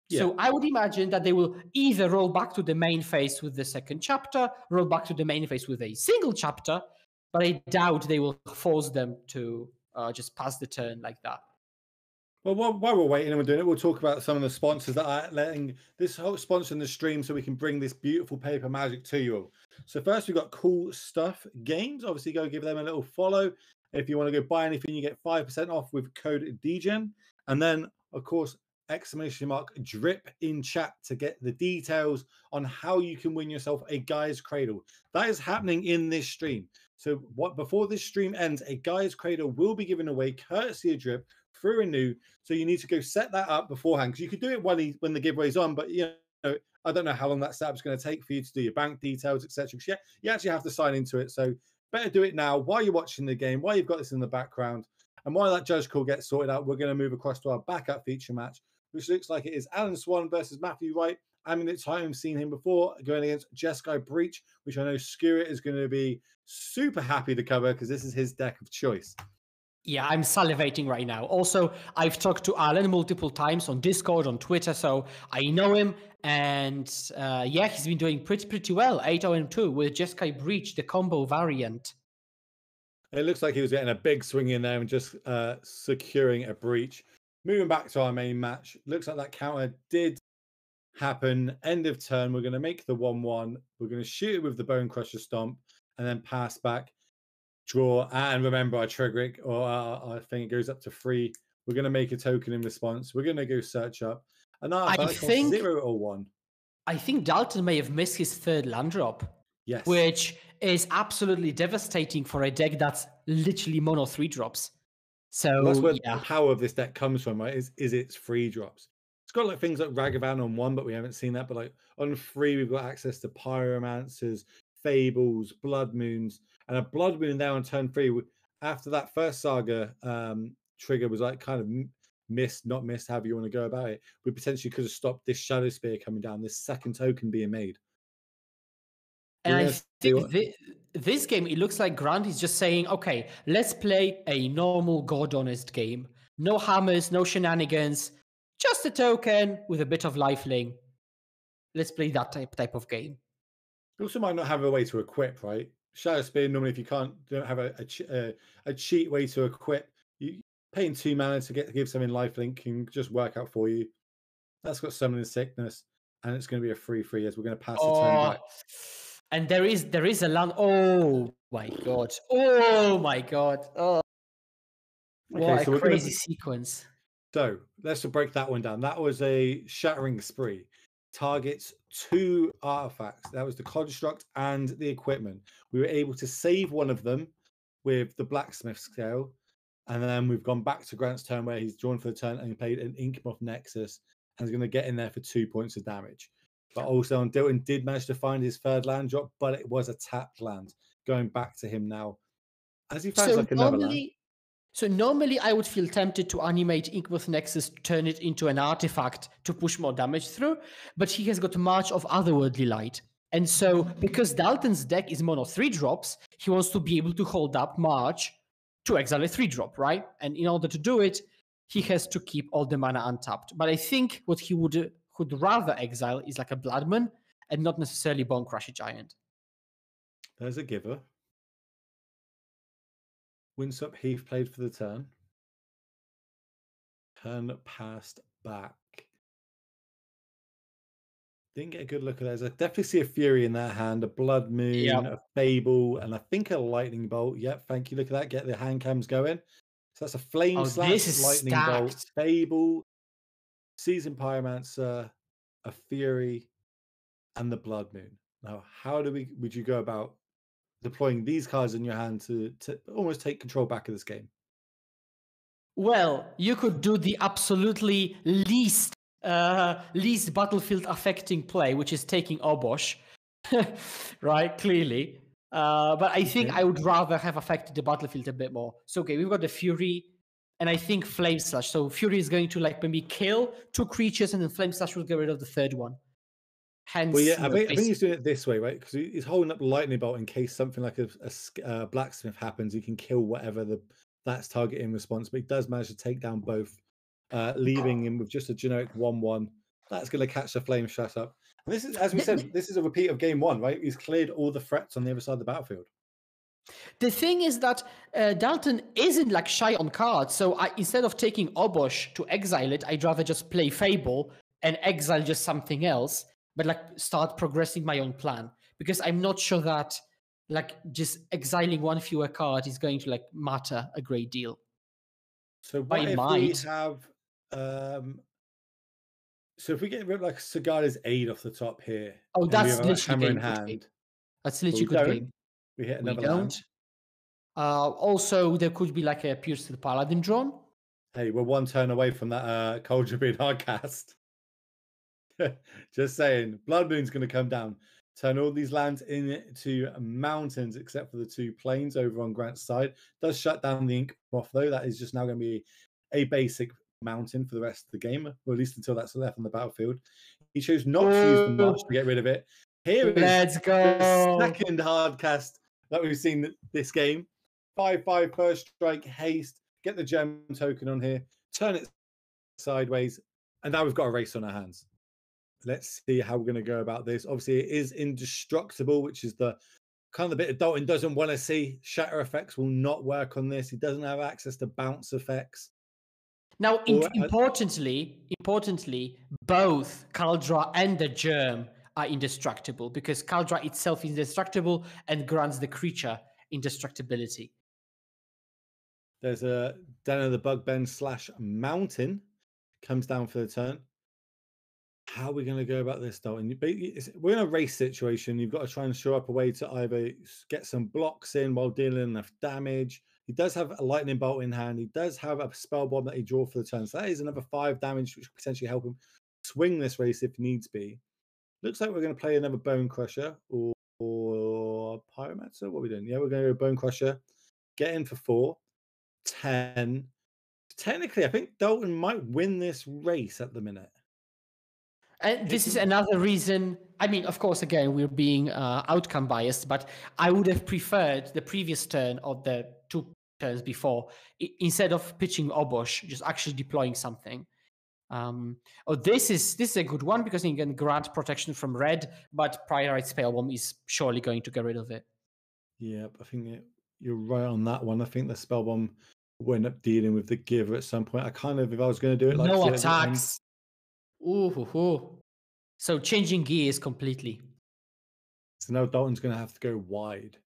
Yeah. So I would imagine that they will either roll back to the main phase with the second chapter, roll back to the main phase with a single chapter, but I doubt they will force them to just pass the turn like that. Well, while we're waiting and we're doing it, we'll talk about some of the sponsors that are letting this whole sponsor in the stream so we can bring this beautiful paper magic to you all. So first, we've got Cool Stuff Games. Obviously, go give them a little follow. If you want to go buy anything, you get 5% off with code DGen. And then, of course, !drip in chat to get the details on how you can win yourself a Guy's Cradle. That is happening in this stream. So before this stream ends, a Guy's Cradle will be given away courtesy of Drip through a new. So you need to go set that up beforehand because you could do it when the giveaway's on, but I don't know how long that setup's going to take for you to do your bank details, etc. You actually have to sign into it. So better do it now while you're watching the game, while you've got this in the background, and while that judge call gets sorted out, we're going to move across to our backup feature match, which looks like it is Alan Swan versus Matthew Wright. I mean, it's time I've seen him before going against Jeskai Breach, which I know Skewett is going to be super happy to cover because this is his deck of choice. Yeah, I'm salivating right now. Also, I've talked to Alan multiple times on Discord, on Twitter, so I know him. And he's been doing pretty well. 8-0-2 with Jeskai Breach, the combo variant. It looks like he was getting a big swing in there and just securing a breach. Moving back to our main match, looks like that counter did happen. End of turn, we're going to make the 1-1. We're going to shoot it with the Bone Crusher Stomp and then pass back. Draw, and remember our triggering, or I think it goes up to 3. We're going to make a token in response. We're going to go search up. An artifact costs 0 or 1. I think Dalton may have missed his 3rd land drop. Yes. Which is absolutely devastating for a deck that's literally mono 3 drops. So well, that's where the power of this deck comes from, right? Is its 3 drops. It's got like things like Ragavan on 1, but we haven't seen that. But like on 3, we've got access to Pyromancers, Fables, Blood Moons, and a Blood Moon there on turn 3. After that first Saga trigger was like kind of missed, not missed, however you want to go about it, we potentially could have stopped this Shadow Spear coming down, this second token being made. And I think this game, it looks like Grant is just saying, okay, let's play a normal God-honest game. No hammers, no shenanigans, just a token with a bit of lifelink. Let's play that type of game. You also might not have a way to equip, right? Shadow Spear, normally if you don't have a cheat way to equip, you paying 2 mana to give something lifelink can just work out for you. That's got Summoning Sickness, and it's going to be a 3/3 as we're going to pass the turn back. And there is a land. Oh my god! Oh my god! Oh, what a crazy sequence! So let's break that one down. That was a Shattering Spree. Targets 2 artifacts. That was the construct and the equipment. We were able to save one of them with the Blacksmith Scale, and then we've gone back to Grant's turn where he's drawn for the turn and he played an Inkmoth Nexus and is going to get in there for 2 points of damage. But also, Dalton did manage to find his 3rd land drop, but it was a tapped land. Going back to him now, as he finds another land. So normally I would feel tempted to animate Inkmoth Nexus, turn it into an artifact to push more damage through, but he has got March of Otherworldly Light. And so because Dalton's deck is mono 3 drops, he wants to be able to hold up March to exile a 3 drop, right? And in order to do it, he has to keep all the mana untapped. But I think what he would rather exile is like a Bloodman and not necessarily Bonecrusher Giant. There's a giver. Winsop Heath played for the turn. Turn passed back. Didn't get a good look at those. I definitely see a Fury in that hand, a Blood Moon, a Fable, and I think a Lightning Bolt. Yep, thank you. Look at that. Get the hand cams going. So that's a Flame Slash, Lightning Bolt, Fable, Seasoned Pyromancer, a Fury, and the Blood Moon. Now, how would you go about deploying these cards in your hand to almost take control back of this game? Well, you could do the absolutely least battlefield affecting play, which is taking Obosh, right? Clearly. But I think I would rather have affected the battlefield a bit more. So, okay, we've got the Fury, and I think Flame Slash. So Fury is going to like maybe kill 2 creatures, and then Flame Slash will get rid of the 3rd one. Hence, well, yeah, I think he's doing it this way, right? Because he's holding up Lightning Bolt in case something like a Blacksmith happens. He can kill whatever that's targeting in response, but he does manage to take down both, leaving him with just a generic 1/1. That's going to catch the Flame Shut up. And this is, as we said, this is a repeat of game 1, right? He's cleared all the threats on the other side of the battlefield. The thing is that Dalton isn't like shy on cards. So instead of taking Obosh to exile it, I'd rather just play Fable and exile just something else, but like start progressing my own plan, because I'm not sure that like just exiling one fewer card is going to like matter a great deal. So what if we have so if we get rid of like Sagada's Aid off the top here? Oh, that's literally game in hand. That's literally good game. We hit another land. Also, there could be like a Pierce to the Paladin drawn. Hey, we're 1 turn away from that Cauldron being hardcast. Just saying, Blood Moon's going to come down. Turn all these lands into mountains, except for the 2 plains over on Grant's side. Does shut down the Inkmoth, though. That is just now going to be a basic mountain for the rest of the game, or at least until that's left on the battlefield. He chose not to use the March to get rid of it. Here Let's is go. The second hardcast that we've seen this game. 5/5 first strike, haste, get the gem token on here, turn it sideways, and now we've got a race on our hands. Let's see how we're going to go about this. Obviously, it is indestructible, which is the kind of the bit that Dalton doesn't want to see. Shatter effects will not work on this. He doesn't have access to bounce effects. Now, importantly, both Kaldra and the Germ are indestructible, because Kaldra itself is indestructible and grants the creature indestructibility. There's a Den of the Bugben / Mountain comes down for the turn. How are we going to go about this, Dalton? We're in a race situation. You've got to try and show up a way to either get some blocks in while dealing enough damage. He does have a lightning bolt in hand. He does have a spell bomb that he draw for the turn. So that is another 5 damage, which could potentially help him swing this race if needs be. Looks like we're going to play another Bone Crusher or Pyromancer. What are we doing? Yeah, we're going to go Bone Crusher. Get in for 4. 10. Technically, I think Dalton might win this race at the minute. And this is another reason. I mean, of course, again, we're being outcome biased, but I would have preferred the previous turn or the 2 turns before, instead of pitching Obosh, just actually deploying something. This is a good one because you can grant protection from red, but Priorite Spellbomb is surely going to get rid of it. Yeah, I think you're right on that one. I think the Spellbomb will end up dealing with the Giver at some point. If I was going to do it, like no attacks. Ooh. So changing gears completely. So now Dalton's going to have to go wide,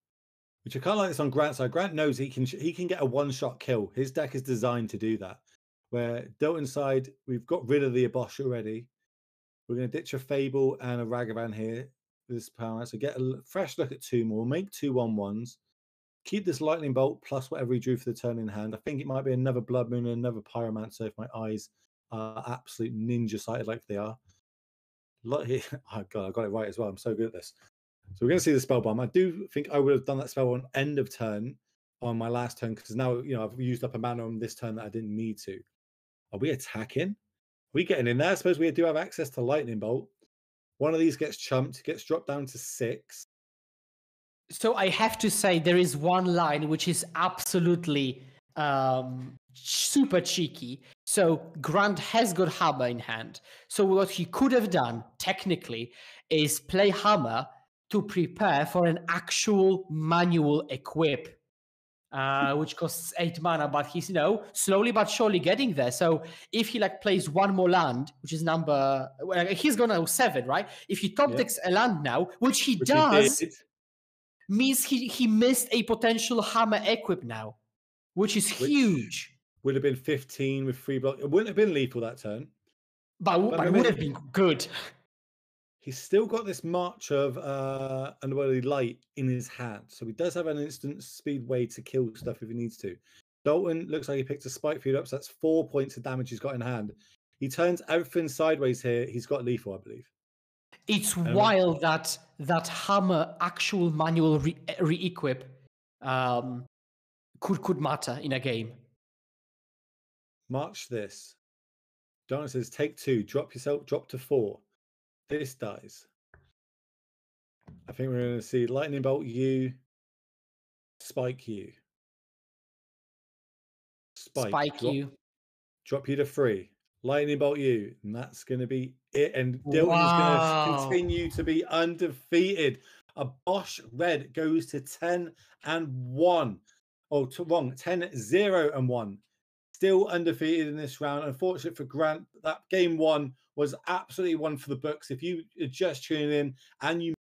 which I kind of like this on Grant's side. Grant knows he can get a 1-shot kill. His deck is designed to do that. Where Dalton's side, we've got rid of the Obosh already. We're going to ditch a Fable and a Ragavan here with this power. So get a fresh look at 2 more. Make 2 1/1s. Keep this Lightning Bolt plus whatever he drew for the turn in hand. I think it might be another Blood Moon and another Pyromancer if my eyes are absolute ninja sighted like they are. Oh God, I got it right as well. I'm so good at this. So we're going to see the spell bomb. I do think I would have done that spell on end of turn on my last turn because now I've used up a mana on this turn that I didn't need to. Are we attacking? Are we getting in there? I suppose we do have access to Lightning Bolt. One of these gets chumped, gets dropped down to 6. So I have to say there is one line which is absolutely super cheeky. So Grant has got Hammer in hand. So what he could have done, technically, is play Hammer to prepare for an actual manual equip, which costs 8 mana, but he's, slowly but surely getting there. So if he plays 1 more land, which is he's gonna 7, right? If he top decks a land now, which he does, means he missed a potential Hammer equip now, which is huge. Would have been 15 with 3 blocks. It wouldn't have been lethal that turn. But it would have been good. He's still got this March of Underworldly Light in his hand. So he does have an instant speed way to kill stuff if he needs to. Dalton looks like he picked a Spike Feed up, so that's 4 points of damage he's got in hand. He turns everything sideways here. He's got lethal, I believe. It's wild that Hammer actual manual re-equip could matter in a game. March this. Dalton says, take 2, drop to 4. This dies. I think we're going to see Lightning Bolt you, Spike you. Spike you. Drop you to 3. Lightning Bolt you. And that's going to be it. And Dalton is going to continue to be undefeated. Obosh Red goes to 10-1. Oh, wrong. 10-0-1. Still undefeated in this round. Unfortunate for Grant, that game 1 was absolutely one for the books. If you are just tuning in and you